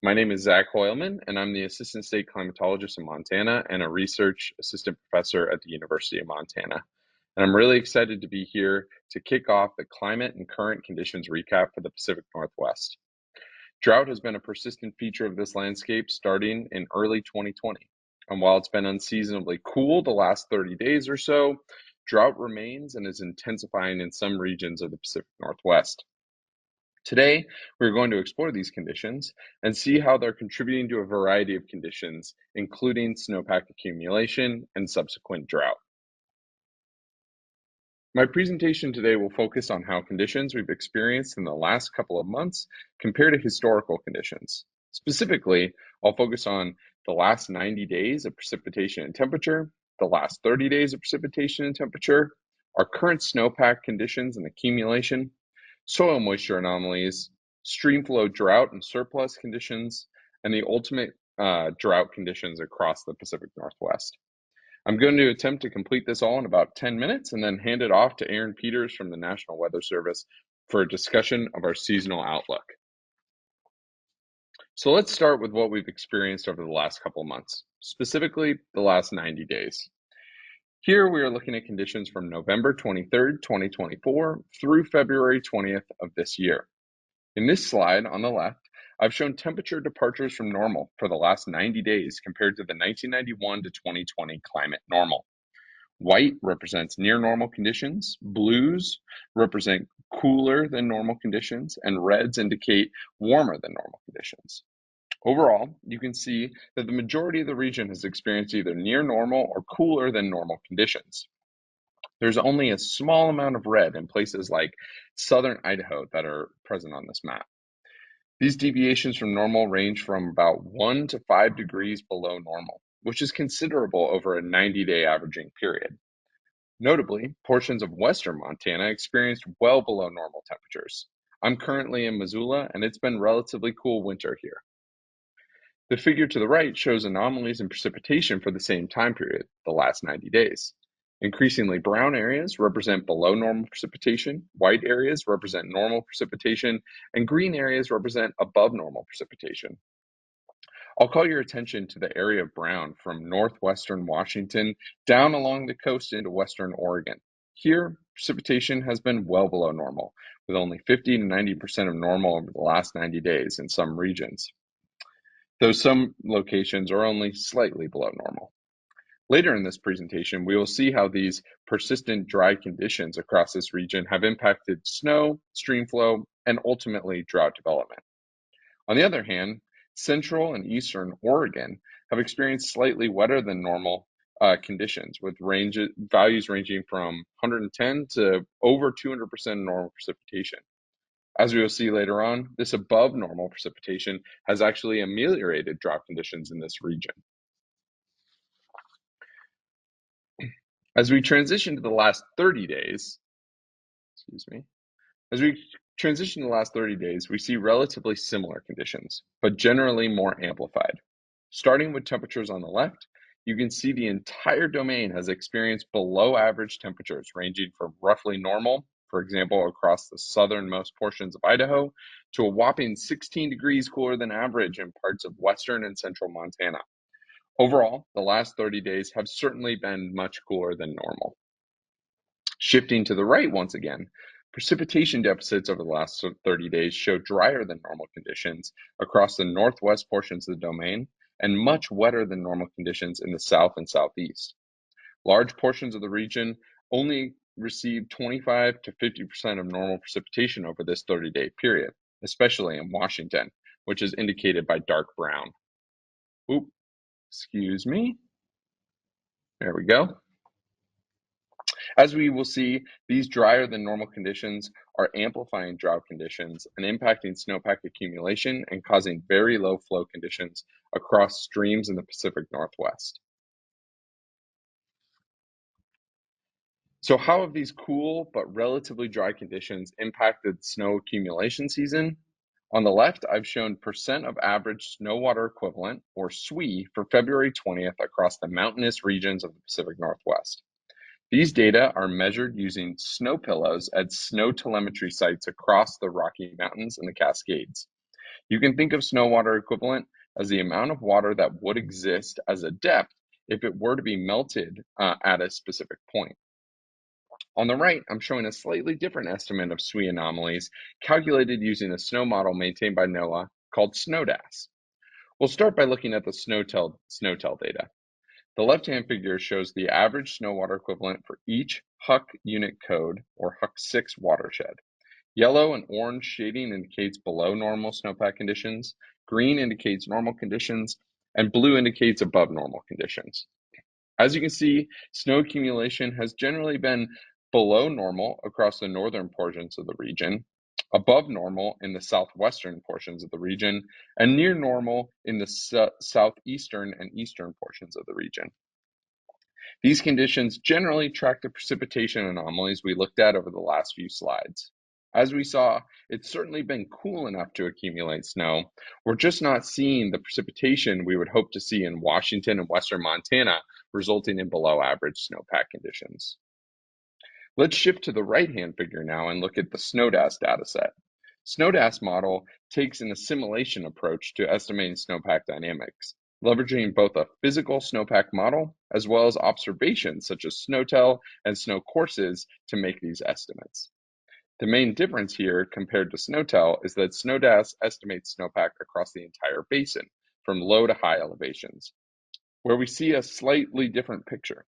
My name is Zach Hoylman, and I'm the Assistant State Climatologist in Montana and a Research Assistant Professor at the University of Montana. And I'm really excited to be here to kick off the Climate and Current Conditions recap for the Pacific Northwest. Drought has been a persistent feature of this landscape starting in early 2020. And while it's been unseasonably cool the last 30 days or so, drought remains and is intensifying in some regions of the Pacific Northwest. Today, we're going to explore these conditions and see how they're contributing to a variety of conditions, including snowpack accumulation and subsequent drought. My presentation today will focus on how conditions we've experienced in the last couple of months compare to historical conditions. Specifically, I'll focus on the last 90 days of precipitation and temperature, the last 30 days of precipitation and temperature, our current snowpack conditions and accumulation, soil moisture anomalies, stream flow drought and surplus conditions, and the ultimate drought conditions across the Pacific Northwest. I'm going to attempt to complete this all in about 10 minutes and then hand it off to Aaron Peters from the National Weather Service for a discussion of our seasonal outlook. So let's start with what we've experienced over the last couple of months, specifically the last 90 days. Here we are looking at conditions from November 23rd, 2024 through February 20th of this year. In this slide on the left, I've shown temperature departures from normal for the last 90 days compared to the 1991 to 2020 climate normal. White represents near normal conditions, blues represent cooler than normal conditions, and reds indicate warmer than normal conditions. Overall, you can see that the majority of the region has experienced either near normal or cooler than normal conditions. There's only a small amount of red in places like southern Idaho that are present on this map. These deviations from normal range from about 1 to 5 degrees below normal, which is considerable over a 90-day averaging period. Notably, portions of western Montana experienced well below normal temperatures. I'm currently in Missoula, and it's been relatively cool winter here. The figure to the right shows anomalies in precipitation for the same time period, the last 90 days. Increasingly brown areas represent below normal precipitation, white areas represent normal precipitation, and green areas represent above normal precipitation. I'll call your attention to the area of brown from northwestern Washington down along the coast into western Oregon. Here, precipitation has been well below normal, with only 50 to 90% of normal over the last 90 days in some regions, though some locations are only slightly below normal. Later in this presentation, we will see how these persistent dry conditions across this region have impacted snow, stream flow, and ultimately drought development. On the other hand, central and eastern Oregon have experienced slightly wetter than normal conditions, with values ranging from 110 to over 200% normal precipitation. As we will see later on, this above normal precipitation has actually ameliorated drought conditions in this region. As we transition to the last 30 days, we see relatively similar conditions, but generally more amplified. Starting with temperatures on the left, you can see the entire domain has experienced below average temperatures ranging from roughly normal, for example, across the southernmost portions of Idaho, to a whopping 16 degrees cooler than average in parts of western and central Montana. Overall, the last 30 days have certainly been much cooler than normal. Shifting to the right once again, precipitation deficits over the last 30 days show drier than normal conditions across the northwest portions of the domain and much wetter than normal conditions in the south and southeast. Large portions of the region only received 25 to 50% of normal precipitation over this 30-day period, especially in Washington, which is indicated by dark brown. Excuse me. There we go. As we will see, these drier than normal conditions are amplifying drought conditions and impacting snowpack accumulation and causing very low flow conditions across streams in the Pacific Northwest. So how have these cool but relatively dry conditions impacted snow accumulation season? On the left, I've shown percent of average snow water equivalent, or SWE, for February 20th across the mountainous regions of the Pacific Northwest. These data are measured using snow pillows at snow telemetry sites across the Rocky Mountains and the Cascades. You can think of snow water equivalent as the amount of water that would exist as a depth if it were to be melted at a specific point. On the right, I'm showing a slightly different estimate of SWE anomalies calculated using a snow model maintained by NOAA called SNODAS. We'll start by looking at the SNOTEL data. The left-hand figure shows the average snow water equivalent for each HUC unit code or HUC 6 watershed. Yellow and orange shading indicates below normal snowpack conditions, green indicates normal conditions, and blue indicates above normal conditions. As you can see, snow accumulation has generally been below normal across the northern portions of the region, above normal in the southwestern portions of the region, and near normal in the southeastern and eastern portions of the region. These conditions generally track the precipitation anomalies we looked at over the last few slides. As we saw, it's certainly been cool enough to accumulate snow. We're just not seeing the precipitation we would hope to see in Washington and western Montana, resulting in below average snowpack conditions. Let's shift to the right-hand figure now and look at the SNODAS dataset. SNODAS model takes an assimilation approach to estimating snowpack dynamics, leveraging both a physical snowpack model as well as observations such as SNOTEL and snow courses to make these estimates. The main difference here compared to SNOTEL is that SNODAS estimates snowpack across the entire basin from low to high elevations, where we see a slightly different picture.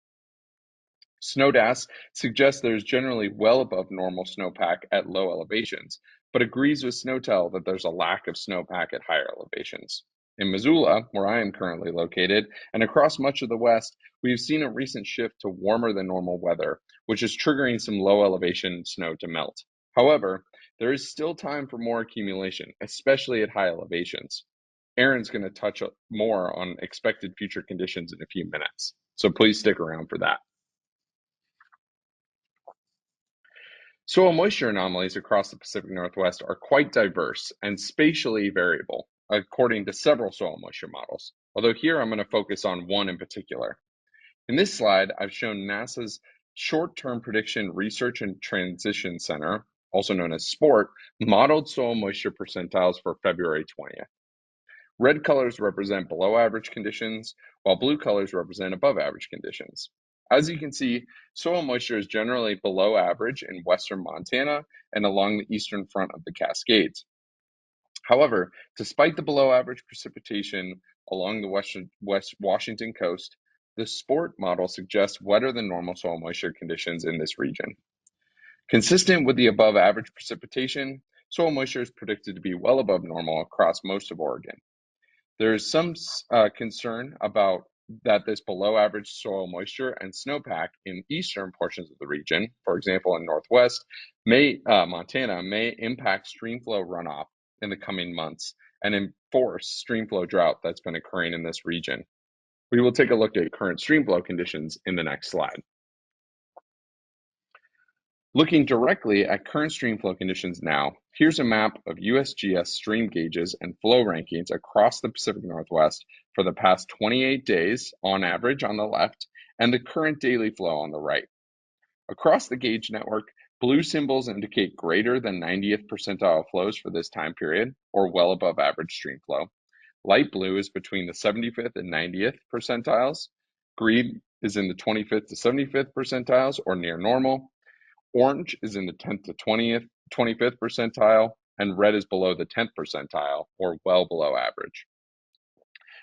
SNODAS suggests there is generally well above normal snowpack at low elevations, but agrees with SNOTEL that there's a lack of snowpack at higher elevations. In Missoula, where I am currently located, and across much of the West, we've seen a recent shift to warmer than normal weather, which is triggering some low elevation snow to melt. However, there is still time for more accumulation, especially at high elevations. Aaron's going to touch more on expected future conditions in a few minutes, so please stick around for that. Soil moisture anomalies across the Pacific Northwest are quite diverse and spatially variable, according to several soil moisture models, although here I'm going to focus on one in particular. In this slide, I've shown NASA's Short-Term Prediction Research and Transition Center, also known as SPORT, modeled soil moisture percentiles for February 20th. Red colors represent below average conditions, while blue colors represent above average conditions. As you can see, soil moisture is generally below average in western Montana and along the eastern front of the Cascades. However, despite the below average precipitation along the West Washington coast, the SPORT model suggests wetter than normal soil moisture conditions in this region. Consistent with the above average precipitation, soil moisture is predicted to be well above normal across most of Oregon. There is some concern about that this below average soil moisture and snowpack in eastern portions of the region, for example in northwest Montana, may impact streamflow runoff in the coming months and enforce streamflow drought that's been occurring in this region. We will take a look at current streamflow conditions in the next slide. Looking directly at current streamflow conditions now, here's a map of USGS stream gauges and flow rankings across the Pacific Northwest for the past 28 days on average on the left and the current daily flow on the right. Across the gauge network, blue symbols indicate greater than 90th percentile flows for this time period, or well above average stream flow. Light blue is between the 75th and 90th percentiles. Green is in the 25th to 75th percentiles, or near normal. Orange is in the 10th to 25th percentile, and red is below the 10th percentile, or well below average.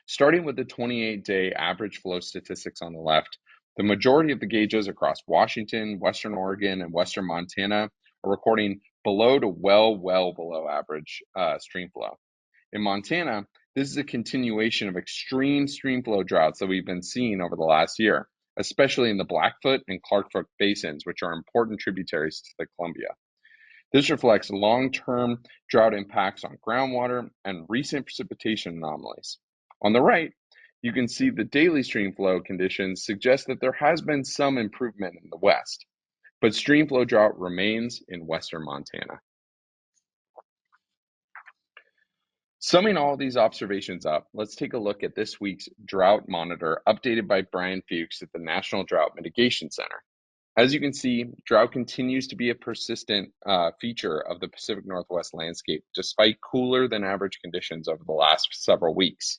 Starting with the 28-day average flow statistics on the left, the majority of the gauges across Washington, Western Oregon, and Western Montana are recording below to well below average stream flow. In Montana, this is a continuation of extreme streamflow droughts that we've been seeing over the last year, especially in the Blackfoot and Clarkfoot basins, which are important tributaries to the Columbia. This reflects long-term drought impacts on groundwater and recent precipitation anomalies. On the right, you can see the daily streamflow conditions suggest that there has been some improvement in the west, but streamflow drought remains in western Montana. Summing all these observations up, let's take a look at this week's drought monitor updated by Brian Fuchs at the National Drought Mitigation Center. As you can see, drought continues to be a persistent feature of the Pacific Northwest landscape, despite cooler than average conditions over the last several weeks.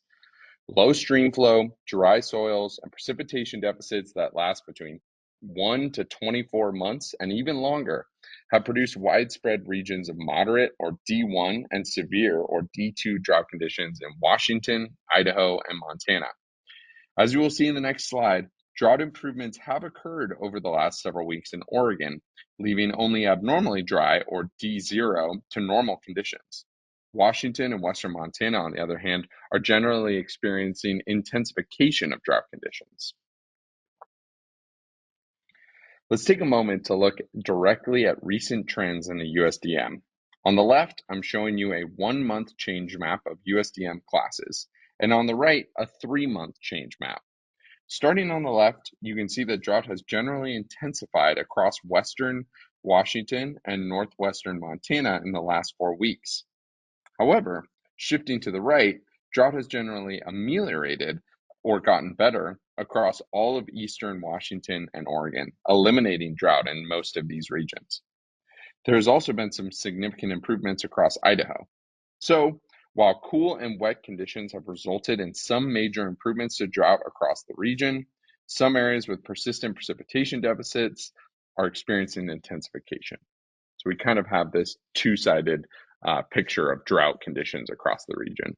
Low stream flow, dry soils, and precipitation deficits that last between 1 to 24 months and even longer have produced widespread regions of moderate or D1 and severe or D2 drought conditions in Washington, Idaho, and Montana. As you will see in the next slide, drought improvements have occurred over the last several weeks in Oregon, leaving only abnormally dry or D0 to normal conditions. Washington and western Montana, on the other hand, are generally experiencing intensification of drought conditions. Let's take a moment to look directly at recent trends in the USDM. On the left, I'm showing you a 1-month change map of USDM classes, and on the right, a 3-month change map. Starting on the left, you can see that drought has generally intensified across western Washington and northwestern Montana in the last 4 weeks. However, shifting to the right, drought has generally ameliorated or gotten better across all of eastern Washington and Oregon, eliminating drought in most of these regions. There has also been some significant improvements across Idaho. So, while cool and wet conditions have resulted in some major improvements to drought across the region, some areas with persistent precipitation deficits are experiencing intensification. So we kind of have this two-sided picture of drought conditions across the region.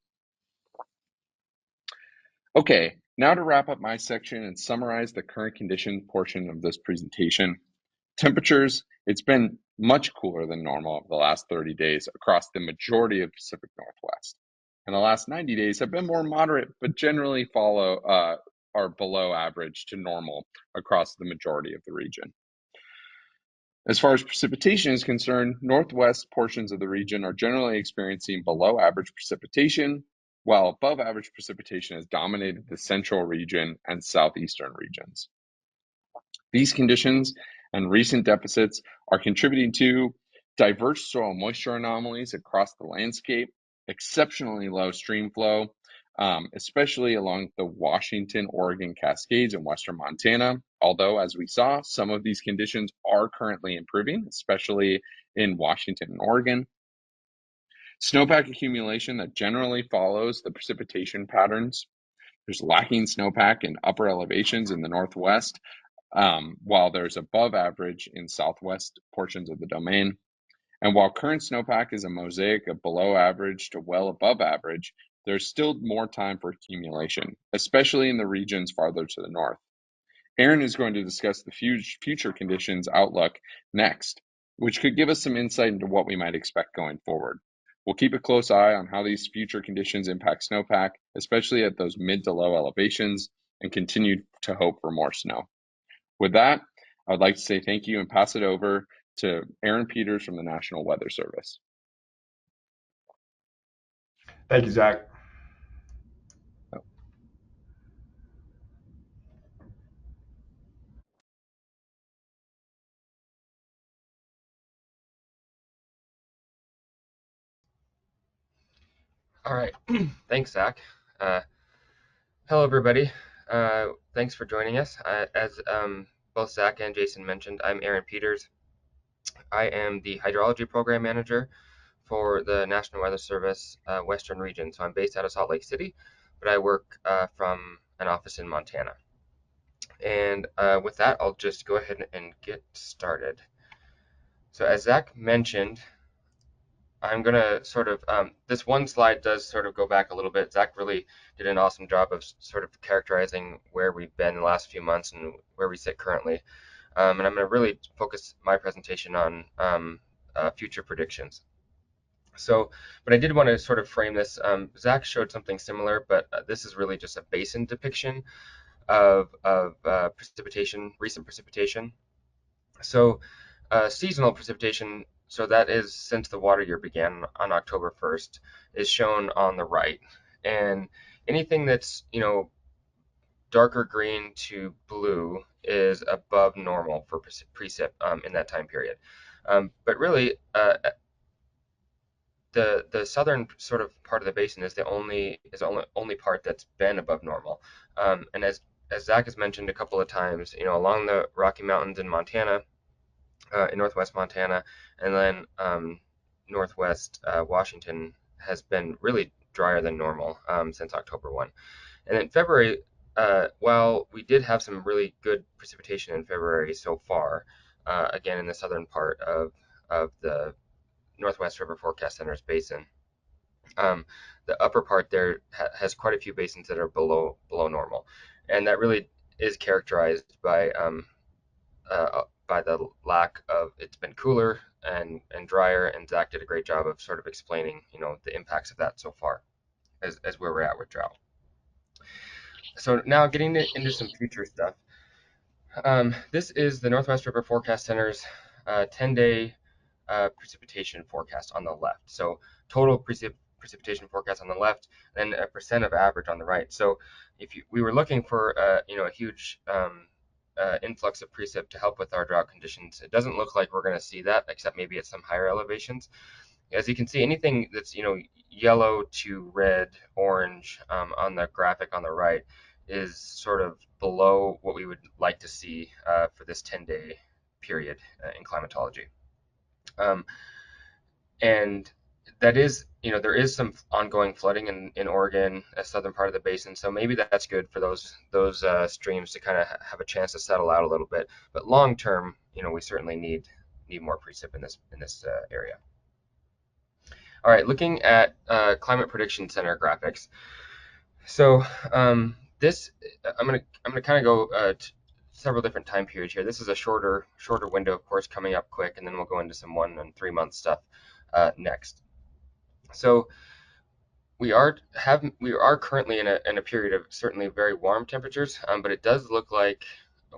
Okay, now to wrap up my section and summarize the current condition portion of this presentation. Temperatures, it's been much cooler than normal over the last 30 days across the majority of Pacific Northwest. And the last 90 days have been more moderate, but generally are below average to normal across the majority of the region. As far as precipitation is concerned, northwest portions of the region are generally experiencing below average precipitation, while above average precipitation has dominated the central region and southeastern regions. These conditions and recent deficits are contributing to diverse soil moisture anomalies across the landscape, exceptionally low stream flow, especially along the Washington-Oregon Cascades in western Montana. Although, as we saw, some of these conditions are currently improving, especially in Washington and Oregon. Snowpack accumulation that generally follows the precipitation patterns. There's lacking snowpack in upper elevations in the northwest, while there's above average in southwest portions of the domain. And while current snowpack is a mosaic of below average to well above average, there's still more time for accumulation, especially in the regions farther to the north. Aaron is going to discuss the future conditions outlook next, which could give us some insight into what we might expect going forward. We'll keep a close eye on how these future conditions impact snowpack, especially at those mid to low elevations, and continue to hope for more snow. With that, I would like to say thank you and pass it over to Aaron Peters from the National Weather Service. Thank you, Zach. All right, thanks, Zach. Hello, everybody. Thanks for joining us. As both Zach and Jason mentioned, I'm Aaron Peters. I am the Hydrology Program Manager for the National Weather Service Western Region. So I'm based out of Salt Lake City, but I work from an office in Montana. And with that, I'll just go ahead and get started. So as Zach mentioned, I'm going to sort of, this one slide does sort of go back a little bit. Zach really did an awesome job of sort of characterizing where we've been the last few months and where we sit currently. And I'm going to really focus my presentation on future predictions. So, but I did want to sort of frame this. Zach showed something similar, but this is really just a basin depiction of precipitation, recent precipitation. So seasonal precipitation, so that is since the water year began on October 1st, is shown on the right. And anything that's, darker green to blue is above normal for precip in that time period. But really, the southern sort of part of the basin is the only part that's been above normal. And as Zach has mentioned a couple of times, along the Rocky Mountains in Montana, in northwest Montana, and then northwest Washington has been really drier than normal since October 1. And in February, while we did have some really good precipitation in February so far, again in the southern part of the Northwest River Forecast Center's basin, the upper part there has quite a few basins that are below normal, and that really is characterized by the lack of, it's been cooler and drier, and Zach did a great job of sort of explaining the impacts of that so far as where we're at with drought. So now getting into some future stuff. This is the Northwest River Forecast Center's 10-day precipitation forecast on the left. So total precipitation forecast on the left, and a percent of average on the right. So if we were looking for a huge influx of precip to help with our drought conditions, it doesn't look like we're going to see that, except maybe at some higher elevations. As you can see, anything that's yellow to red, orange on the graphic on the right is sort of below what we would like to see for this 10-day period in climatology. And that is, there is some ongoing flooding in Oregon, a southern part of the basin, so maybe that's good for those streams to kind of have a chance to settle out a little bit. But long term, we certainly need more precip in this area. All right, looking at Climate Prediction Center graphics. So this, I'm gonna kind of go several different time periods here. This is a shorter window, of course, coming up quick, and then we'll go into some 1 and 3 month stuff next. So we are currently in a period of certainly very warm temperatures, but it does look like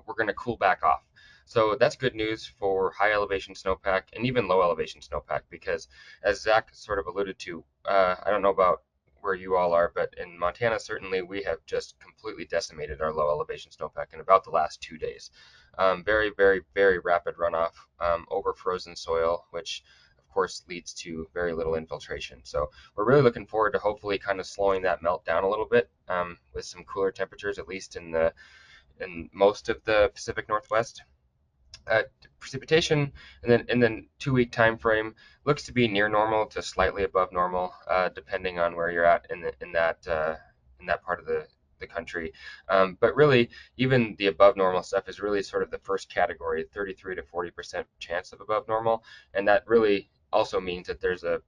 we're going to cool back off. So that's good news for high elevation snowpack and even low elevation snowpack, because as Zach sort of alluded to, I don't know about where you all are, but in Montana, certainly we have just completely decimated our low elevation snowpack in about the last 2 days. Very, very, very rapid runoff over frozen soil, which of course leads to very little infiltration. So we're really looking forward to hopefully kind of slowing that melt down a little bit with some cooler temperatures, at least in most of the Pacific Northwest. Precipitation in the 2-week time frame looks to be near normal to slightly above normal, depending on where you're at in that part of the country. But really, even the above normal stuff is really sort of the first category, 33 to 40% chance of above normal, and that really also means that there's a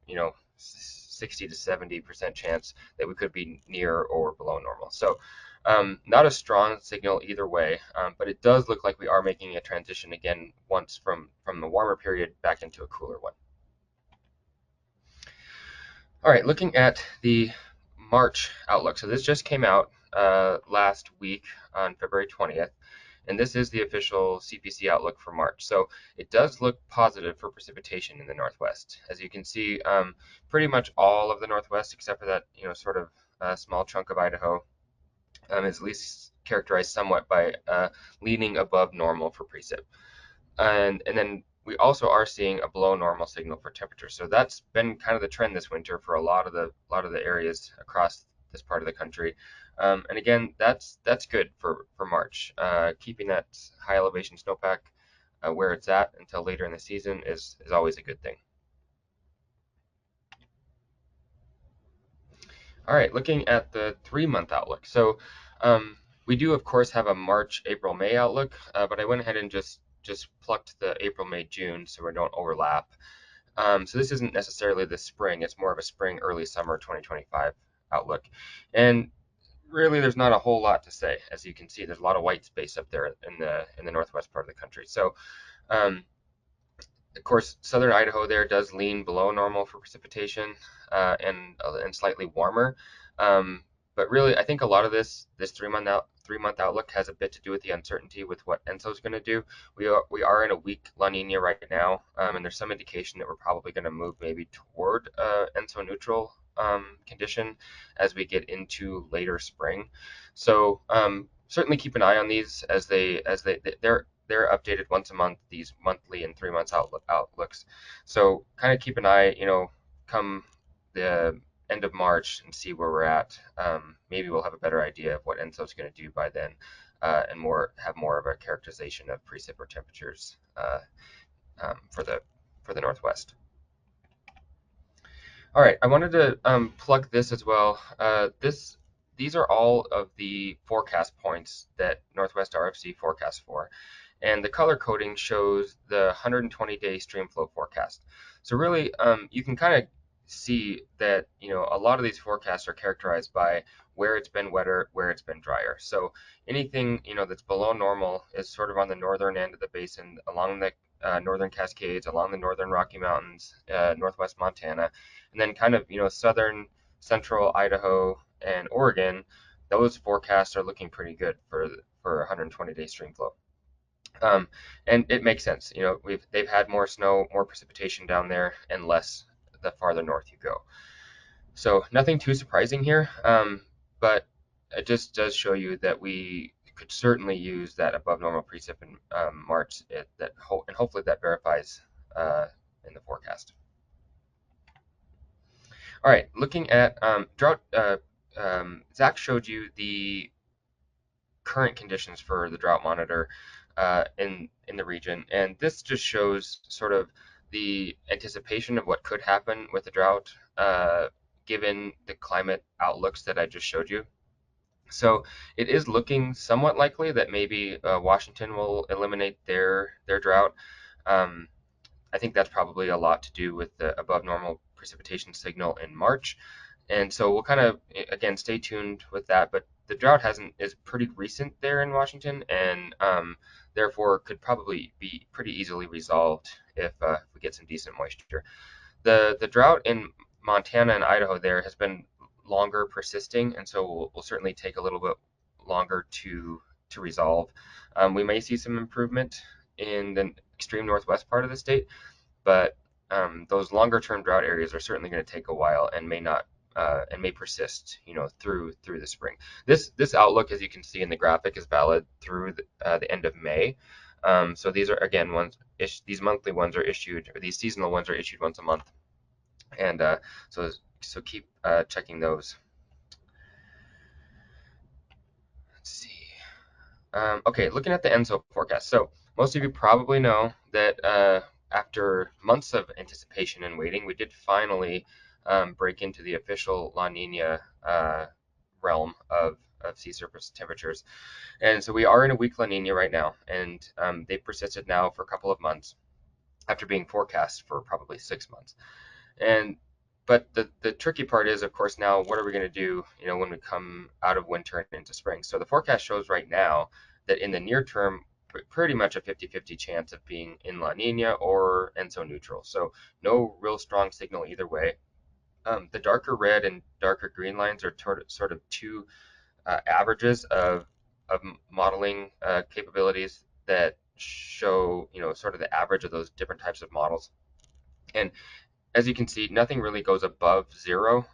60 to 70% chance that we could be near or below normal. So not a strong signal either way, but it does look like we are making a transition again once from the warmer period back into a cooler one. All right, looking at the March outlook. So this just came out last week on February 20th, and this is the official CPC outlook for March. So it does look positive for precipitation in the Northwest. As you can see, pretty much all of the Northwest, except for that sort of small chunk of Idaho, is at least characterized somewhat by leaning above normal for precip. And then we also are seeing a below normal signal for temperature. So that's been kind of the trend this winter for a lot of the areas across this part of the country. And again, that's good for March. Keeping that high elevation snowpack where it's at until later in the season is always a good thing. All right, looking at the 3-month outlook. So we do, of course, have a March, April, May outlook, but I went ahead and just plucked the April, May, June so we don't overlap. So this isn't necessarily the spring, it's more of a spring, early summer 2025 outlook. And really there's not a whole lot to say. As you can see, there's a lot of white space up there in the northwest part of the country. So of course, southern Idaho there does lean below normal for precipitation and slightly warmer. But really, I think a lot of this 3-month outlook has a bit to do with the uncertainty with what ENSO is going to do. We are in a weak La Nina right now, and there's some indication that we're probably going to move maybe toward ENSO neutral condition as we get into later spring. So certainly keep an eye on these as they're updated once a month, these monthly and 3 months outlooks. So kind of keep an eye, come the end of March and see where we're at. Maybe we'll have a better idea of what ENSO is going to do by then and have more of a characterization of precip or temperatures for the Northwest. All right, I wanted to plug this as well. These are all of the forecast points that Northwest RFC forecasts for, and the color coding shows the 120-day stream flow forecast. So really, you can kind of see that a lot of these forecasts are characterized by where it's been wetter, where it's been drier. So anything that's below normal is sort of on the northern end of the basin, along the northern Cascades, along the northern Rocky Mountains, northwest Montana, and then kind of southern central Idaho and Oregon. Those forecasts are looking pretty good for 120-day stream flow. And it makes sense. They've had more snow, more precipitation down there, and less the farther north you go. So nothing too surprising here, but it just does show you that we could certainly use that above normal precip in March. And hopefully that verifies in the forecast. All right, looking at drought. Zach showed you the current conditions for the drought monitor in the region, and this just shows sort of the anticipation of what could happen with the drought given the climate outlooks that I just showed you. So it is looking somewhat likely that maybe Washington will eliminate their drought. I think that's probably a lot to do with the above normal precipitation signal in March. And so we'll kind of, again, stay tuned with that. But the drought is pretty recent there in Washington, and therefore could probably be pretty easily resolved if we get some decent moisture. The drought in Montana and Idaho there has been longer persisting, and so we'll certainly take a little bit longer to resolve. We may see some improvement in the extreme northwest part of the state, but those longer term drought areas are certainly going to take a while and may persist, through the spring. This outlook, as you can see in the graphic, is valid through the end of May. So these are, again, these monthly ones are issued, or these seasonal ones are issued once a month, and so keep checking those. Let's see. Okay, looking at the ENSO forecast. So most of you probably know that after months of anticipation and waiting, we did finally break into the official La Nina realm of sea surface temperatures. And so we are in a weak La Nina right now, and they've persisted now for a couple of months after being forecast for probably 6 months. But the tricky part is, of course, now what are we going to do, when we come out of winter and into spring? So the forecast shows right now that in the near term, pretty much a 50-50 chance of being in La Nina or ENSO neutral. So no real strong signal either way. The darker red and darker green lines are sort of two averages of modeling capabilities that show, sort of the average of those different types of models. And as you can see, nothing really goes above 0.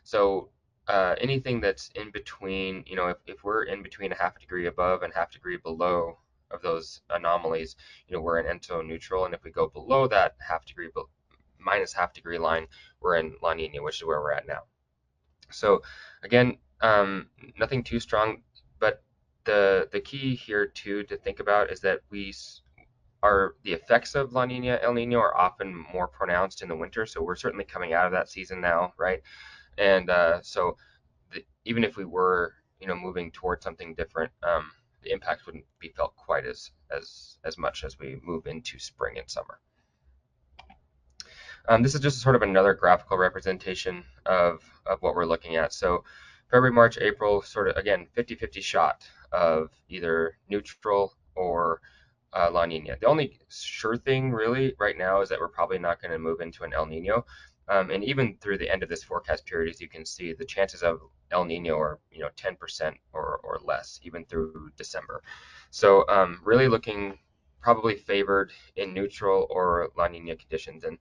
So anything that's in between, if we're in between a half a degree above and half degree below of those anomalies, we're in ENSO neutral. And if we go below that minus half degree line, we're in La Nina, which is where we're at now. So again, nothing too strong, but the key here too to think about is that the effects of La Nina, El Nino are often more pronounced in the winter. So we're certainly coming out of that season now, right? And so even if we were, moving towards something different, the impact wouldn't be felt quite as much as we move into spring and summer. This is just sort of another graphical representation of what we're looking at. So February, March, April, sort of, again, 50-50 shot of either neutral or La Nina. The only sure thing really right now is that we're probably not going to move into an El Nino. And even through the end of this forecast period, as you can see, the chances of El Nino are 10% or less, even through December. So really looking probably favored in neutral or La Nina conditions. And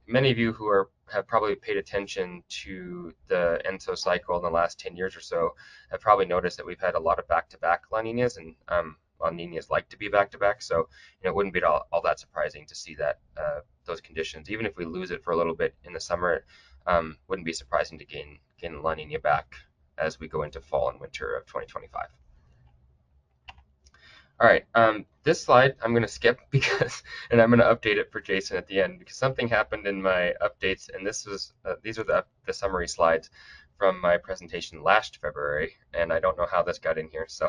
many of you who have probably paid attention to the ENSO cycle in the last 10 years or so have probably noticed that we've had a lot of back-to-back La Ninas, and La Ninas like to be back-to-back, so it wouldn't be all that surprising to see that those conditions. Even if we lose it for a little bit in the summer, wouldn't be surprising to gain La Nina back as we go into fall and winter of 2025. All right, this slide I'm going to skip because, and I'm going to update it for Jason at the end because something happened in my updates, and these are the summary slides from my presentation last February, and I don't know how this got in here. So,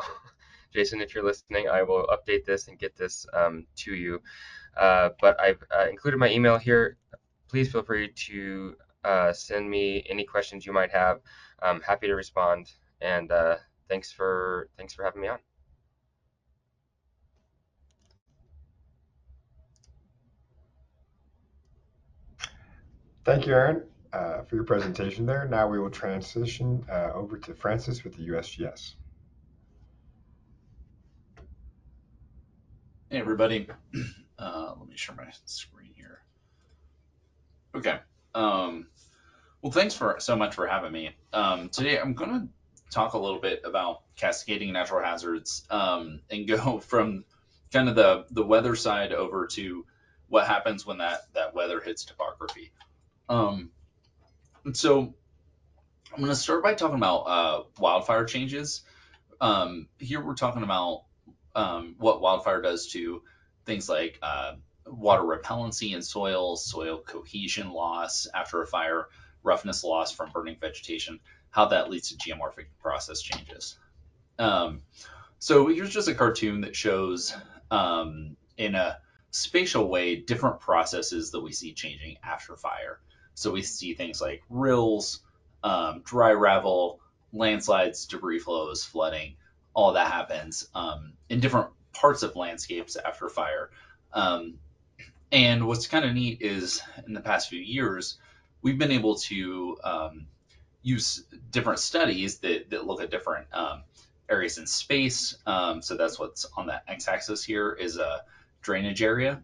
Jason, if you're listening, I will update this and get this to you. But I've included my email here. Please feel free to send me any questions you might have. I'm happy to respond, and thanks for having me on. Thank you, Aaron, for your presentation there. Now we will transition over to Francis with the USGS. Hey, everybody. Let me share my screen here. Okay. Well, thanks so much for having me. Today, I'm going to talk a little bit about cascading natural hazards and go from kind of the weather side over to what happens when that weather hits topography. So I'm going to start by talking about wildfire changes. Here we're talking about what wildfire does to things like water repellency in soil, soil cohesion loss after a fire, roughness loss from burning vegetation, how that leads to geomorphic process changes. So here's just a cartoon that shows in a spatial way different processes that we see changing after fire. So we see things like rills, dry ravel, landslides, debris flows, flooding. All that happens in different parts of landscapes after fire. And what's kind of neat is in the past few years, we've been able to use different studies that look at different areas in space. So that's what's on that x-axis here is a drainage area.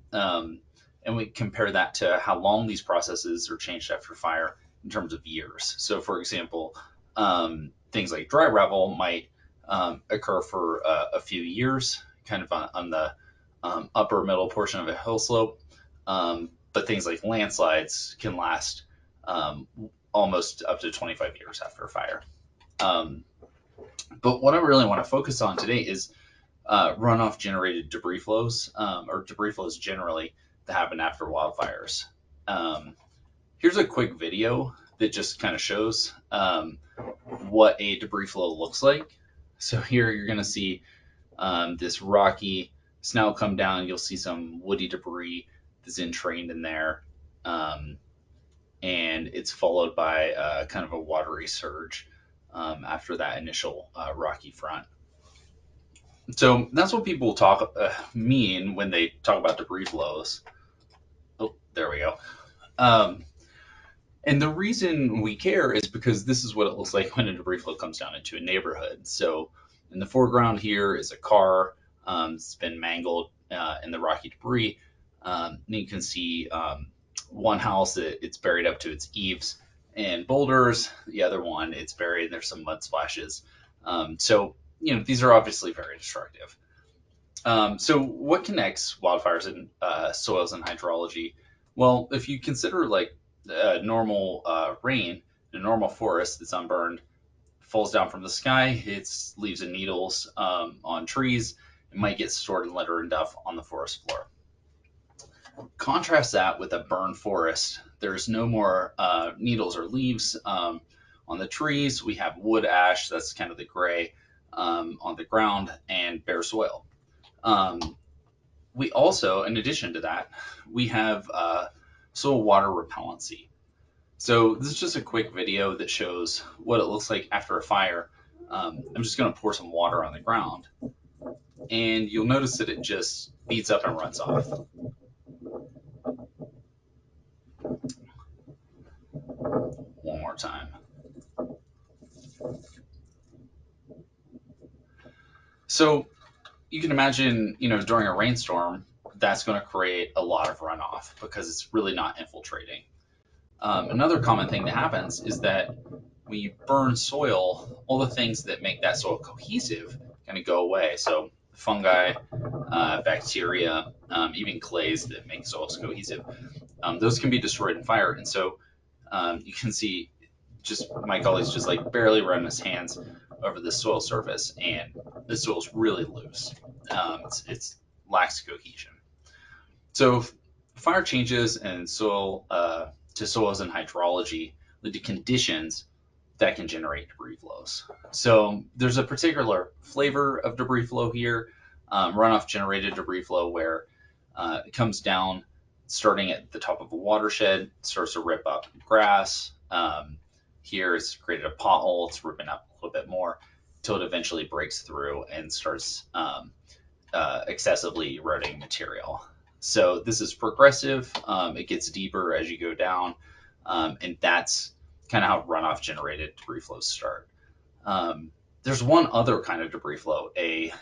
And we compare that to how long these processes are changed after fire in terms of years. So for example, things like dry ravel might occur for a few years, kind of on the upper middle portion of a hill slope. But things like landslides can last almost up to 25 years after a fire. But what I really want to focus on today is runoff generated debris flows or debris flows generally that happen after wildfires. Here's a quick video that just kind of shows what a debris flow looks like. So here you're going to see this rocky snow come down. You'll see some woody debris that's entrained in there. And it's followed by kind of a watery surge after that initial rocky front. So that's what people mean when they talk about debris flows. Oh, there we go. And the reason we care is because this is what it looks like when a debris flow comes down into a neighborhood. So in the foreground here is a car. It's been mangled in the rocky debris. And you can see one house, it's buried up to its eaves in boulders. The other one, it's buried and there's some mud splashes. So, these are obviously very destructive. So what connects wildfires and soils and hydrology? Well, if you consider like normal rain, a normal forest that's unburned falls down from the sky, it's leaves and needles on trees. It might get stored in litter and duff on the forest floor. Contrast that with a burned forest. There's no more needles or leaves on the trees. We have wood ash, that's kind of the gray on the ground, and bare soil. We also, in addition to that, we have soil water repellency. So this is just a quick video that shows what it looks like after a fire. I'm just going to pour some water on the ground, and you'll notice that it just beats up and runs off. One more time. So you can imagine, during a rainstorm, that's going to create a lot of runoff because it's really not infiltrating. Another common thing that happens is that when you burn soil, all the things that make that soil cohesive kind of go away. So fungi, bacteria, even clays that make soils cohesive, those can be destroyed in fire. And so you can see just my colleagues just like barely run his hands over the soil surface, and the soil is really loose. It's lacks cohesion. So fire changes in soil to soils and hydrology lead to conditions that can generate debris flows. So there's a particular flavor of debris flow here, runoff generated debris flow, where it comes down starting at the top of a watershed, starts to rip up grass. Here it's created a pothole, it's ripping up a little bit more until it eventually breaks through and starts excessively eroding material. So this is progressive. It gets deeper as you go down, and that's kind of how runoff generated debris flows start. There's one other kind of debris flow. A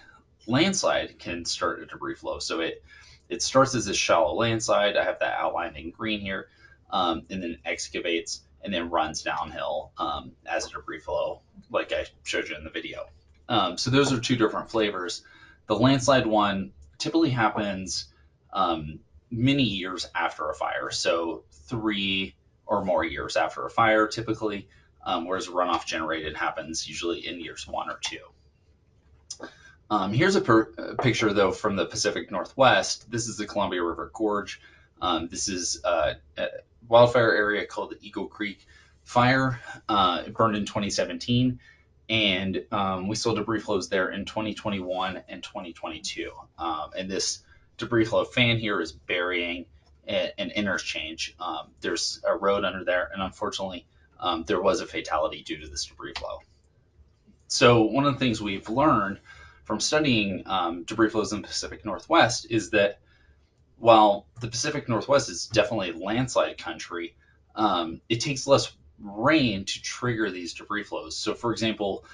landslide can start a debris flow. So it starts as a shallow landslide. I have that outlined in green here, and then excavates and then runs downhill as a debris flow, like I showed you in the video. So those are two different flavors. The landslide one typically happens many years after a fire, so 3 or more years after a fire typically, whereas runoff generated happens usually in years 1 or 2. Here's a picture, though, from the Pacific Northwest. This is the Columbia River Gorge. This is a wildfire area called the Eagle Creek Fire. It burned in 2017, and we saw debris flows there in 2021 and 2022. And this debris flow fan here is burying an interchange. There's a road under there, and unfortunately, there was a fatality due to this debris flow. So one of the things we've learned from studying debris flows in the Pacific Northwest is that while the Pacific Northwest is definitely landslide country, it takes less rain to trigger these debris flows. So for example,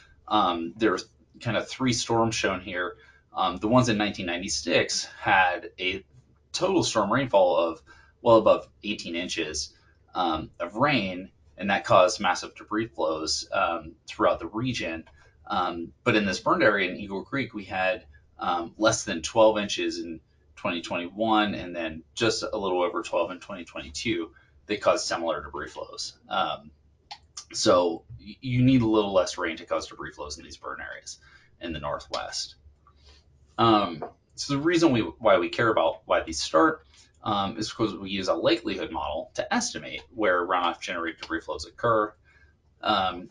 there's kind of 3 storms shown here. The ones in 1996 had a total storm rainfall of well above 18 inches of rain, and that caused massive debris flows throughout the region. But in this burned area in Eagle Creek, we had less than 12 inches in 2021, and then just a little over 12 in 2022. They caused similar debris flows. So you need a little less rain to cause debris flows in these burn areas in the Northwest. So the reason why we care about why these start is because we use a likelihood model to estimate where runoff generated debris flows occur.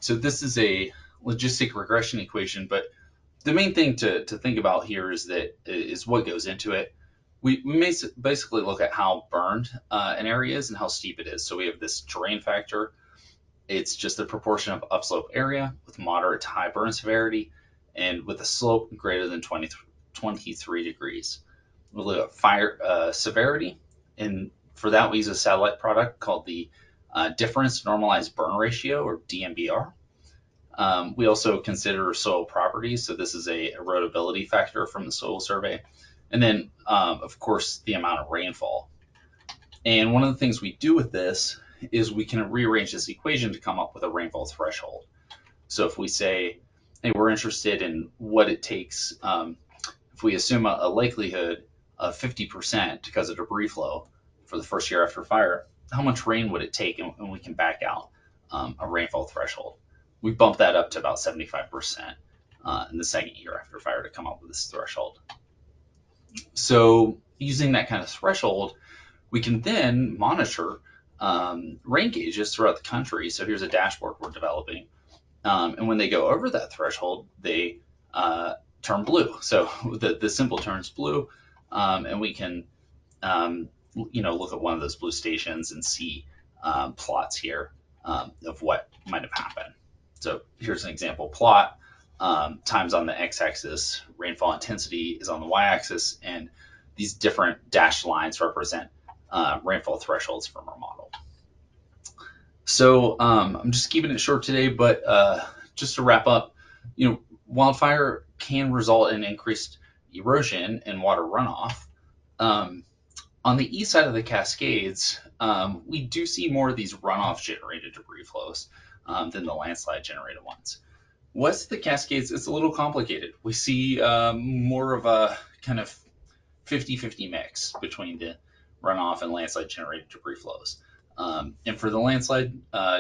So this is a logistic regression equation, but the main thing to think about here is what goes into it. We may basically look at how burned an area is and how steep it is. So we have this terrain factor. It's just the proportion of upslope area with moderate to high burn severity and with a slope greater than 23 degrees. We look at fire severity, and for that we use a satellite product called the difference normalized burn ratio, or DNBR. We also consider soil properties, so this is a erodibility factor from the soil survey, and then of course the amount of rainfall. And one of the things we do with this is we can rearrange this equation to come up with a rainfall threshold. So if we say, hey, we're interested in what it takes, if we assume a likelihood of 50% to cause a debris flow for the first year after fire, how much rain would it take? And we can back out a rainfall threshold. We bump that up to about 75% in the second year after fire to come up with this threshold. So using that kind of threshold, we can then monitor rain gauges throughout the country. So here's a dashboard we're developing. And when they go over that threshold, they turn blue. So the symbol turns blue, and we can look at one of those blue stations and see plots here of what might have happened. So here's an example plot. Times on the x-axis, rainfall intensity is on the y-axis, and these different dashed lines represent rainfall thresholds from our model. So I'm just keeping it short today, but just to wrap up, wildfire can result in increased erosion and water runoff. On the east side of the Cascades, we do see more of these runoff generated debris flows than the landslide generated ones. West of the Cascades, it's a little complicated. We see more of a kind of 50-50 mix between the runoff and landslide generated debris flows. And for the landslide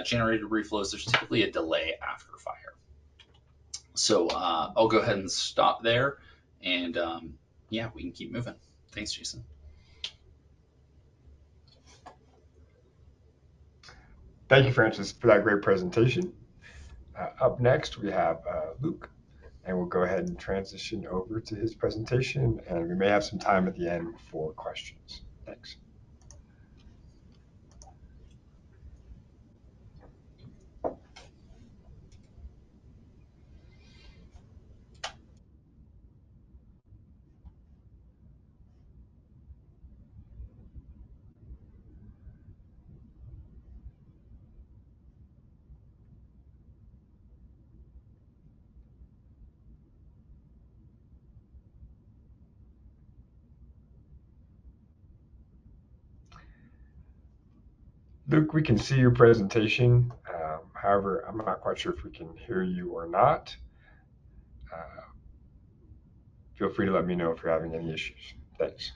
generated debris flows, there's typically a delay after fire. So I'll go ahead and stop there, and yeah, we can keep moving. Thanks, Jason. Thank you, Francis, for that great presentation. Up next, we have Luke, and we'll go ahead and transition over to his presentation, and we may have some time at the end for questions. Thanks. Luke, we can see your presentation. However, I'm not quite sure if we can hear you or not. Uh, Feel free to let me know if you're having any issues. Thanks.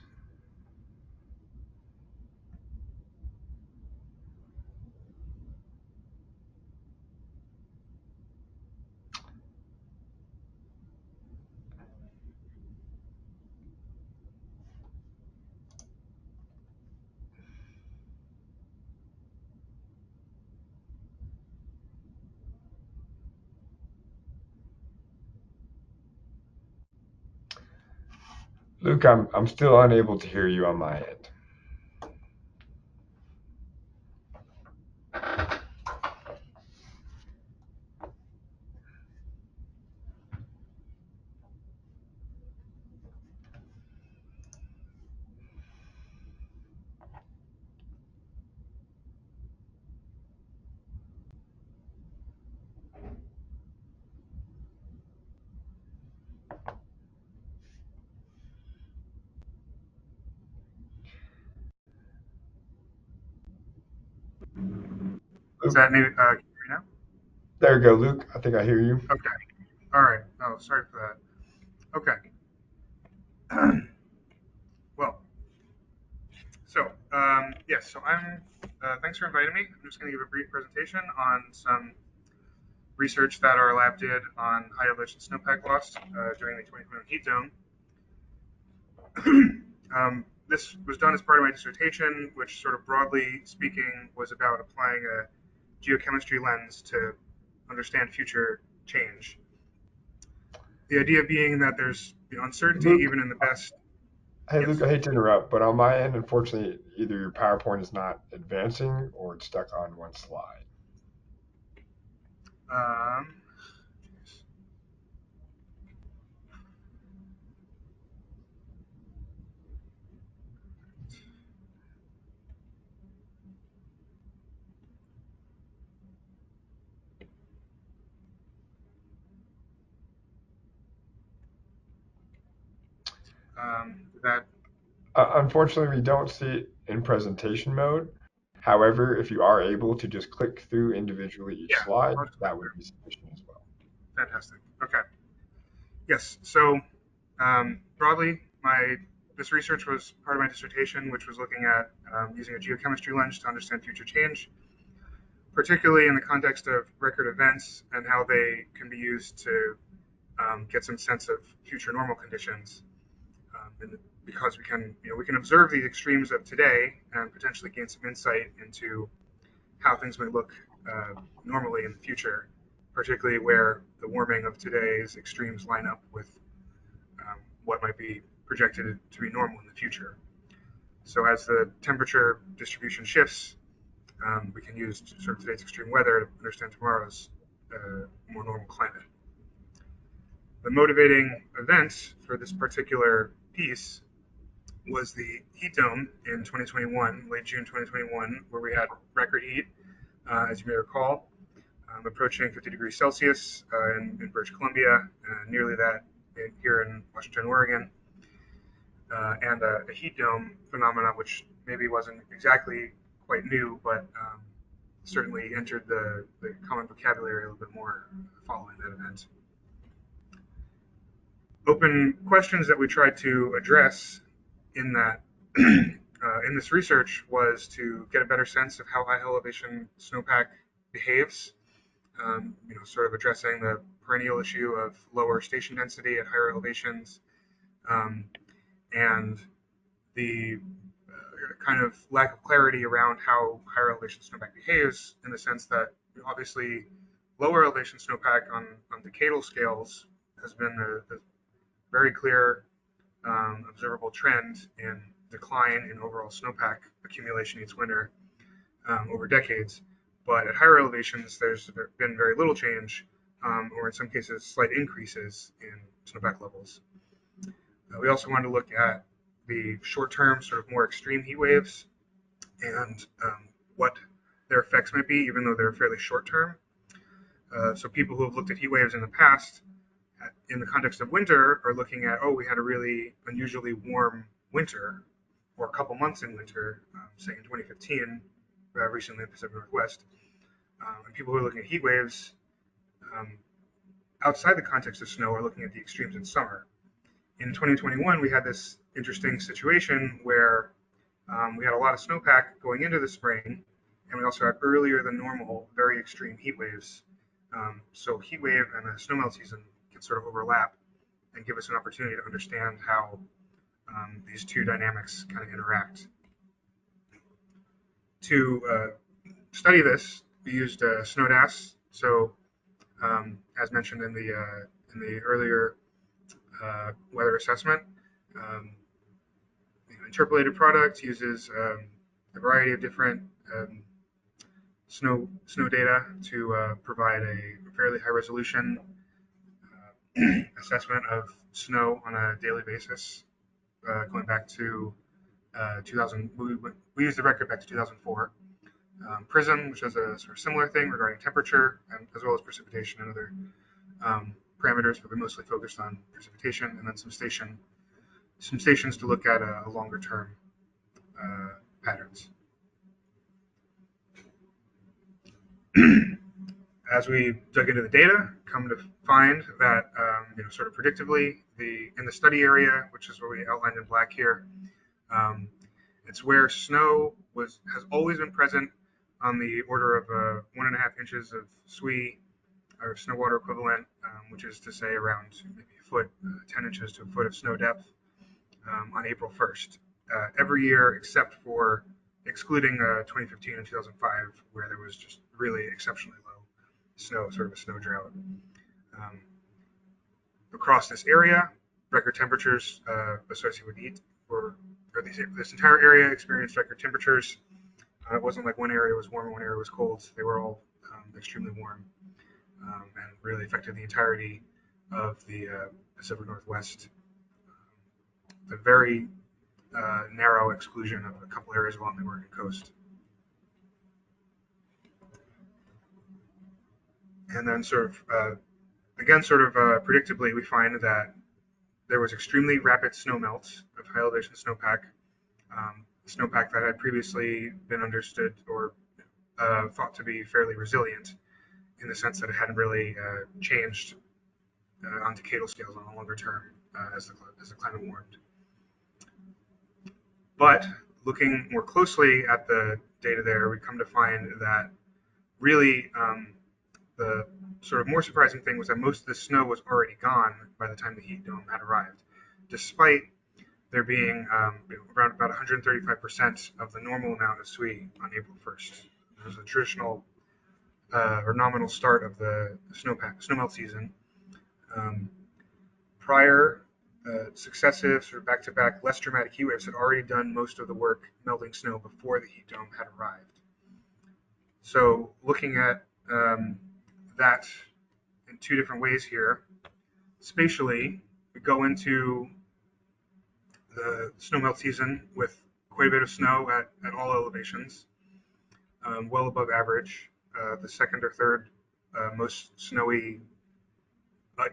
Luke, I'm still unable to hear you on my end. Is Luke, that new? Can you hear me now? there you go, Luke. I think I hear you. Okay. All right. Oh, sorry for that. Okay. Well, so yes. So I'm. Thanks for inviting me. I'm just going to give a brief presentation on some research that our lab did on high elevation snowpack loss during the 2021 heat zone. This was done as part of my dissertation, which, sort of broadly speaking, was about applying a geochemistry lens to understand future change. The idea being that there's uncertainty Luke, even in the best. hey, Luke, Yes. I hate to interrupt, but on my end, unfortunately, either your PowerPoint is not advancing or it's stuck on one slide. Um, that Unfortunately, we don't see it in presentation mode. However, if you are able to just click through individually each Yeah, slide, I'll just click that would through. be sufficient as well. Fantastic. Okay. Yes. So broadly, this research was part of my dissertation, which was looking at using a geochemistry lens to understand future change, particularly in the context of record events and how they can be used to get some sense of future normal conditions. And because we can observe these extremes of today and potentially gain some insight into how things might look normally in the future, particularly where the warming of today's extremes line up with what might be projected to be normal in the future. So as the temperature distribution shifts, we can use sort of today's extreme weather to understand tomorrow's more normal climate. The motivating event for this particular piece was the heat dome in 2021, late June 2021, where we had record heat, as you may recall, approaching 50 degrees Celsius in British Columbia, nearly that here in Washington, Oregon, and a heat dome phenomenon, which maybe wasn't exactly quite new, but certainly entered the common vocabulary a little bit more following that event. Open questions that we tried to address in that in this research was to get a better sense of how high elevation snowpack behaves sort of addressing the perennial issue of lower station density at higher elevations, and the kind of lack of clarity around how higher elevation snowpack behaves, in the sense that obviously lower elevation snowpack on decadal scales has been a very clear observable trend in decline in overall snowpack accumulation each winter over decades. But at higher elevations, there's been very little change, or in some cases, slight increases in snowpack levels. We also wanted to look at the short-term, sort of more extreme heat waves and what their effects might be, even though they're fairly short-term. So people who have looked at heat waves in the past, in the context of winter, are looking at, oh, we had a really unusually warm winter, or a couple months in winter, say in 2015, recently in the Pacific Northwest. And people who are looking at heat waves outside the context of snow are looking at the extremes in summer. In 2021, we had this interesting situation where we had a lot of snowpack going into the spring, and we also had earlier than normal, very extreme heat waves. So heat wave and the snowmelt season can sort of overlap and give us an opportunity to understand how these two dynamics kind of interact. To study this, we used SNODAS. So, as mentioned in the earlier weather assessment, interpolated product uses a variety of different snow data to provide a fairly high resolution assessment of snow on a daily basis, going back to 2000. We used the record back to 2004. Prism, which has a sort of similar thing regarding temperature, and as well as precipitation and other parameters, but we mostly focused on precipitation, and then some stations to look at a longer term patterns. As we dug into the data, come to find that sort of predictably, in the study area, which is what we outlined in black here, it's where snow has always been present on the order of 1.5 inches of SWE, or snow water equivalent, which is to say around maybe a foot, 10 inches to a foot of snow depth on April 1st, every year except for excluding 2015 and 2005, where there was just really exceptionally low snow, sort of a snow drought. Across this area, record temperatures associated with heat, or this entire area experienced record temperatures. It wasn't like one area was warm and one area was cold. They were all extremely warm, and really affected the entirety of the Pacific Northwest. The very narrow exclusion of a couple areas along the Oregon coast. And then predictably, we find that there was extremely rapid snow melt of high elevation snowpack, snowpack that had previously been understood or thought to be fairly resilient, in the sense that it hadn't really changed on decadal scales on a longer term as the climate warmed. But looking more closely at the data there, we come to find that really the sort of more surprising thing was that most of the snow was already gone by the time the heat dome had arrived, despite there being around about 135% of the normal amount of SWE on April 1st. It was a traditional or nominal start of the snowmelt season. Prior successive sort of back-to-back less dramatic heat waves had already done most of the work melting snow before the heat dome had arrived. So looking at that in two different ways here, spatially, we go into the snowmelt season with quite a bit of snow at all elevations, well above average. The second or third most snowy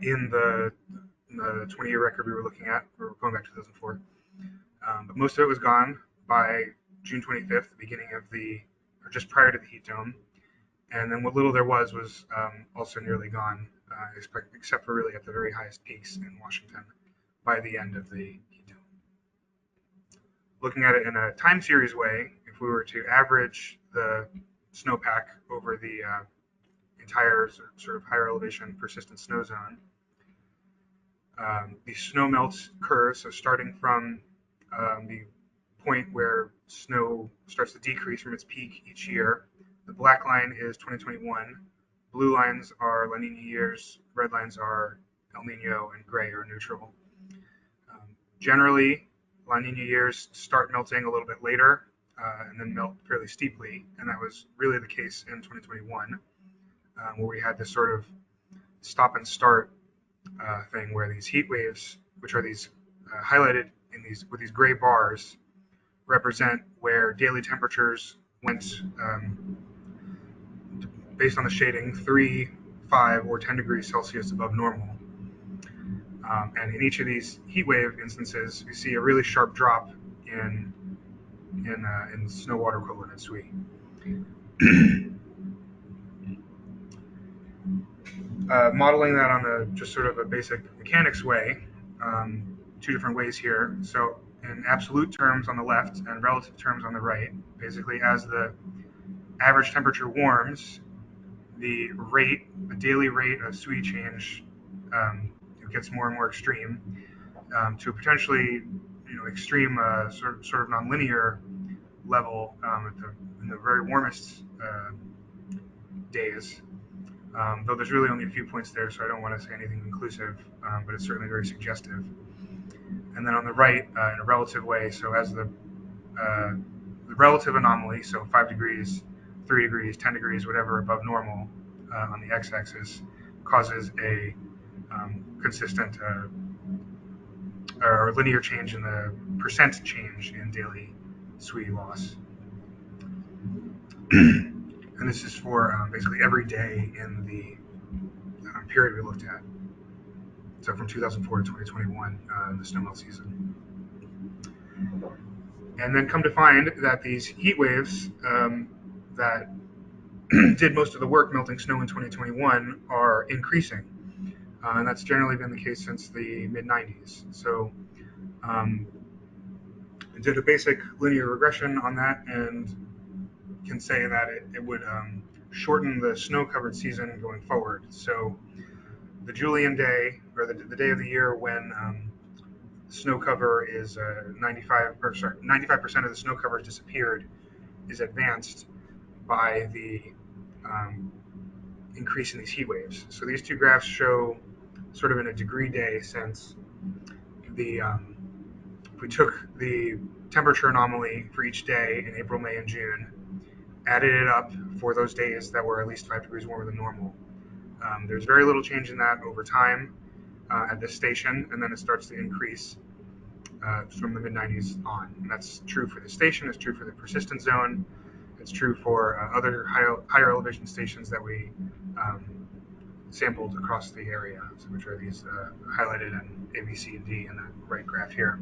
in the 20-year record we were looking at. We were going back to 2004. But most of it was gone by June 25th, the beginning of or just prior to the heat dome. And then what little there was also nearly gone, except for really at the very highest peaks in Washington by the end of the heat dome. Looking at it in a time series way, if we were to average the snowpack over the entire sort of higher elevation persistent snow zone. The snow melt curve, so starting from the point where snow starts to decrease from its peak each year. The black line is 2021. Blue lines are La Nina years. Red lines are El Nino, and gray are neutral. Generally, La Nina years start melting a little bit later and then melt fairly steeply. And that was really the case in 2021, where we had this sort of stop and start thing where these heat waves, which are these highlighted in these with these gray bars, represent where daily temperatures went based on the shading 3, 5, or 10 degrees Celsius above normal. And in each of these heat wave instances, you see a really sharp drop in snow water equivalent at SWE. Modeling that on just sort of a basic mechanics way, two different ways here. So in absolute terms on the left and relative terms on the right, basically as the average temperature warms, the daily rate of SWE change gets more and more extreme to a potentially extreme sort of nonlinear level in the very warmest days. Though there's really only a few points there, so I don't want to say anything conclusive, but it's certainly very suggestive. And then on the right, in a relative way, so as the relative anomaly, so 5 degrees, 3 degrees, 10 degrees, whatever above normal on the x-axis, causes a consistent or linear change in the percent change in daily SWE loss. And this is for basically every day in the period we looked at. So from 2004 to 2021, the snowmelt season. And then come to find that these heat waves that did most of the work melting snow in 2021 are increasing. And that's generally been the case since the mid-90s. So I did a basic linear regression on that and can say that it would shorten the snow-covered season going forward. So the Julian day, or the day of the year when snow cover is 95% of the snow cover has disappeared, is advanced by the increase in these heat waves. So these two graphs show sort of in a degree day sense if we took the temperature anomaly for each day in April, May, and June, added it up for those days that were at least 5 degrees warmer than normal. There's very little change in that over time at this station, and then it starts to increase from the mid-90s on. And that's true for the station, it's true for the persistent zone, it's true for other higher elevation stations that we sampled across the area, which are these highlighted in A, B, C, and D in the right graph here.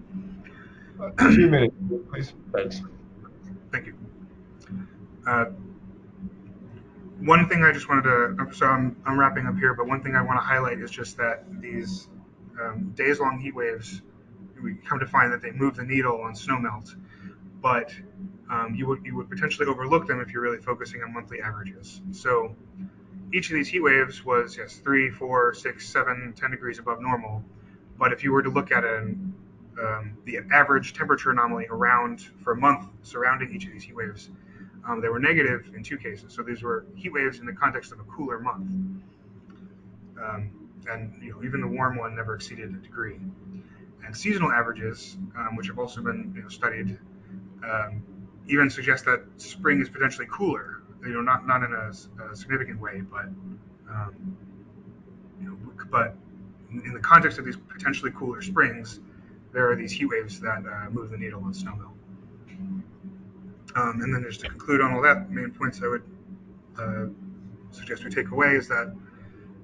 2 minutes, please. Thanks. Thank you. One thing I just wanted to, so I'm wrapping up here, but one thing I want to highlight is just that these days-long heat waves, we come to find that they move the needle on snowmelt, but you would potentially overlook them if you're really focusing on monthly averages. So each of these heat waves was, yes, 3, 4, 6, 7, 10 degrees above normal, but if you were to look at the average temperature anomaly for a month surrounding each of these heat waves, they were negative in 2 cases. So these were heat waves in the context of a cooler month. And even the warm one never exceeded a degree. And seasonal averages, which have also been studied, even suggest that spring is potentially cooler. Not in a significant way, but but in the context of these potentially cooler springs, there are these heat waves that move the needle on snowmelt. And then just to conclude on all that, main points I would suggest we take away is that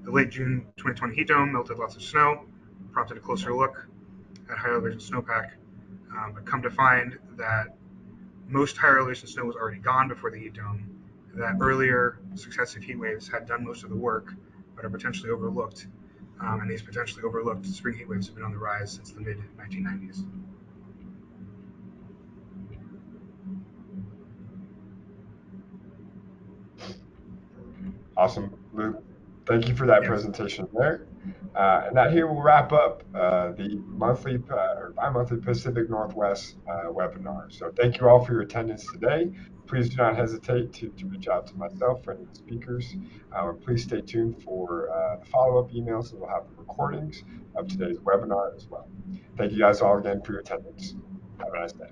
the late June 2020 heat dome melted lots of snow, prompted a closer look at higher elevation snowpack, but come to find that most higher elevation snow was already gone before the heat dome, that earlier successive heat waves had done most of the work, but are potentially overlooked, and these potentially overlooked spring heat waves have been on the rise since the mid-1990s. Awesome. Luke, thank you for that Yes. presentation there. And that here will wrap up the monthly or bi-monthly Pacific Northwest webinar. So thank you all for your attendance today. Please do not hesitate to reach out to myself for any of the speakers. Please stay tuned for the follow-up emails that will have the recordings of today's webinar as well. Thank you guys all again for your attendance. Have a nice day.